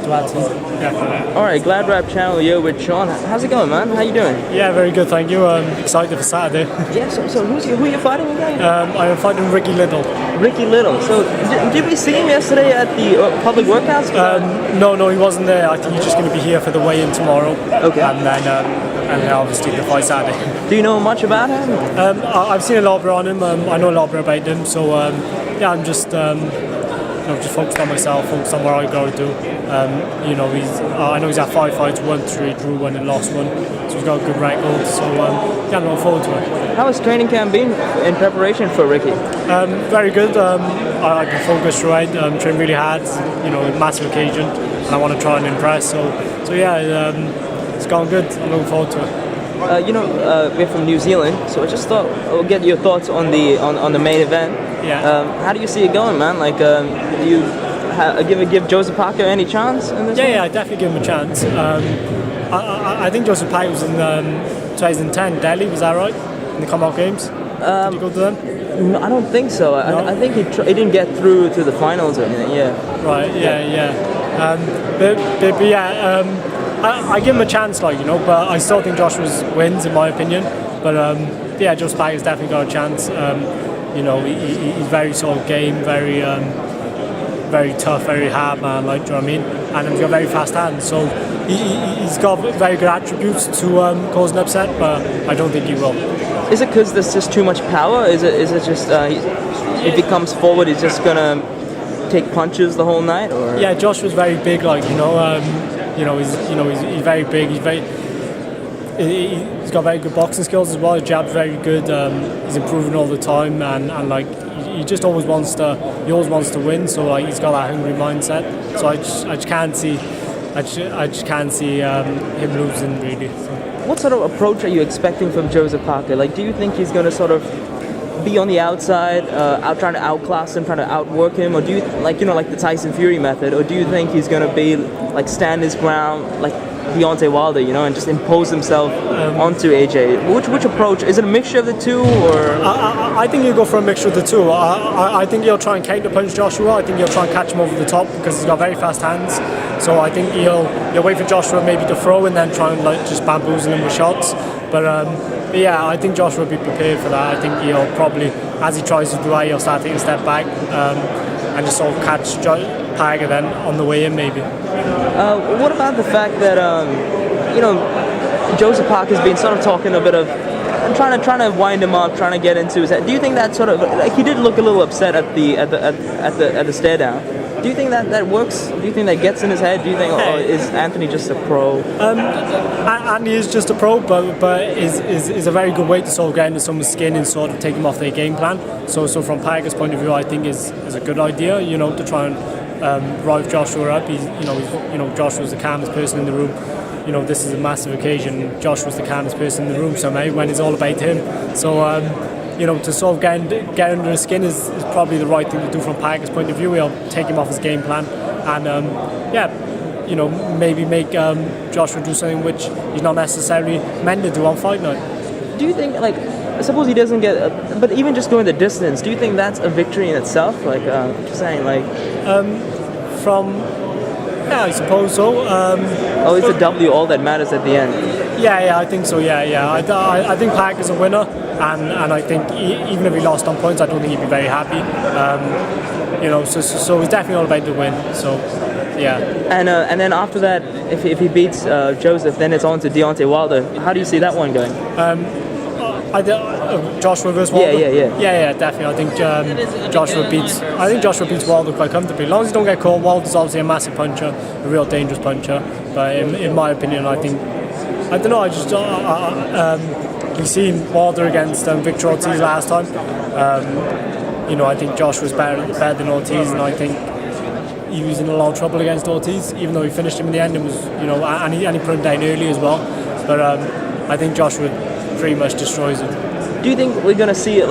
glad to. Yeah. All right, GladrapChannel, you're with Sean. How's it going, man? How you doing? Yeah, very good, thank you. Excited for Saturday. Yeah, so who are you fighting again? I'm fighting Ricky Little. Ricky Little. So did we see him yesterday at the public workouts? No, he wasn't there. I think he's just going to be here for the weigh-in tomorrow. Okay. And then obviously the fight Saturday. Do you know much about him? I've seen a lot on him. I know a lot about him. So yeah, I'm just just focused on myself, focused on what I got to do. I know he's had 5 fights, won 3, drew 1 and lost 1. So he's got a good record. So yeah, I'm looking forward to it. How has training camp been in preparation for Ricky? Very good. I've been focused throughout. Trained really hard. A massive occasion, and I want to try and impress. So yeah, it's gone good. I'm looking forward to it. We're from New Zealand, so I just thought I'll get your thoughts on the main event. Yeah. How do you see it going, man? Like, do you give Joseph Parker any chance in this? Yeah, I definitely give him a chance. I think Joseph Parker was in 2010 Delhi. Was that right? In the Commonwealth Games. Did you go to them? No, I don't think so. No? I think he didn't get through to the finals or anything. Yeah. Right. Yeah. But yeah. I give him a chance, but I still think Josh wins, in my opinion. But yeah, Joseph Parker's definitely got a chance. He's very sort of game, very tough, very hard man, do you know what I mean? And he's got very fast hands, so he's got very good attributes to cause an upset, but I don't think he will. Is it because there's just too much power? Is it just if he comes forward, he's just gonna take punches the whole night? Or? Yeah, Josh was very big, he's very big. He's got very good boxing skills as well. His jab's very good. He's improving all the time, and he just always wants to win. So he's got that hungry mindset. So I just can't see him losing really. So. What sort of approach are you expecting from Joseph Parker? Do you think he's going to sort of be on the outside, trying to outclass him, trying to outwork him, or do you like the Tyson Fury method, or do you think he's going to be stand his ground like Deontay Wilder, and just impose himself onto AJ? Which approach? Is it a mixture of the two, or? I think he'll go for a mixture of the two. I think he'll try and counter punch Joshua. I think he'll try and catch him over the top because he's got very fast hands. So I think he'll wait for Joshua maybe to throw and then try and just bamboozle him with shots. But yeah, I think Joshua will be prepared for that. I think he'll probably, as he tries to do that, he'll start taking a step back and just sort of catch Parker then on the way in maybe. What about the fact that Joseph Parker's been sort of talking a bit of trying to wind him up, trying to get into his head? Do you think that sort of he did look a little upset at the stare down? Do you think that works? Do you think that gets in his head? Do you think is Anthony just a pro? Anthony is just a pro, but is a very good way to sort of get into someone's skin and sort of take them off their game plan. So from Parker's point of view, I think is a good idea. To try and rile Joshua up. Joshua's the calmest person in the room. This is a massive occasion. Joshua's the calmest person in the room somehow when it's all about him. So. To sort of get under his skin is probably the right thing to do from Parker's point of view. He'll take him off his game plan and, maybe make Joshua do something which he's not necessarily meant to do on fight night. Do you think, suppose he doesn't get, but even just going the distance, do you think that's a victory in itself? Just saying, Yeah, I suppose so. It's a W all that matters at the end? Yeah, I think so, yeah. I think Parker's a winner, and I think even if he lost on points, I don't think he'd be very happy. So it's definitely all about the win, so yeah. And then after that, if he beats Joseph, then it's on to Deontay Wilder. How do you see that one going? Joshua versus Wilder? Yeah, definitely. I think Joshua beats Wilder quite comfortably. As long as he don't get caught. Wilder's obviously a massive puncher, a real dangerous puncher. But in my opinion, I don't know. We've seen Wilder against Victor Ortiz last time. I think Josh was better than Ortiz, and I think he was in a lot of trouble against Ortiz, even though he finished him in the end and was, and he put him down early as well. But I think Joshua pretty much destroys it. Do you think we're going to see it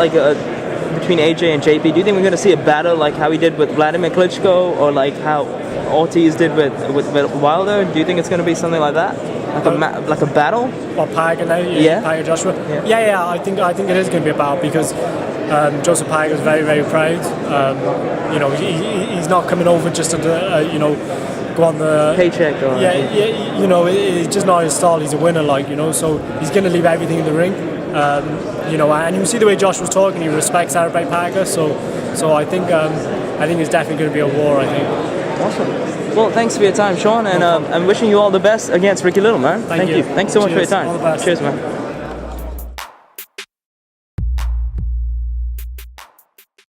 between AJ and JP? Do you think we're going to see a battle like how he did with Vladimir Klitschko, or like how Ortiz did with Wilder? Do you think it's going to be something like that? Like a battle? What, Parker now? Yeah. Parker Joshua? Yeah. I think it is going to be a battle because Joseph Parker is very, very proud. He's not coming over just to go on the paycheck. Or, yeah, you know, it's just not his style. He's a winner, like, you know, so he's going to leave everything in the ring. You know, and you see the way Josh was talking. He respects Arabek Parker, so I think it's definitely going to be a war. I think. Awesome. Well, thanks for your time, Sean, and I'm wishing you all the best against Ricky Little, man. Thank you. Thanks so much for your Cheers. time. All the best. Cheers, man.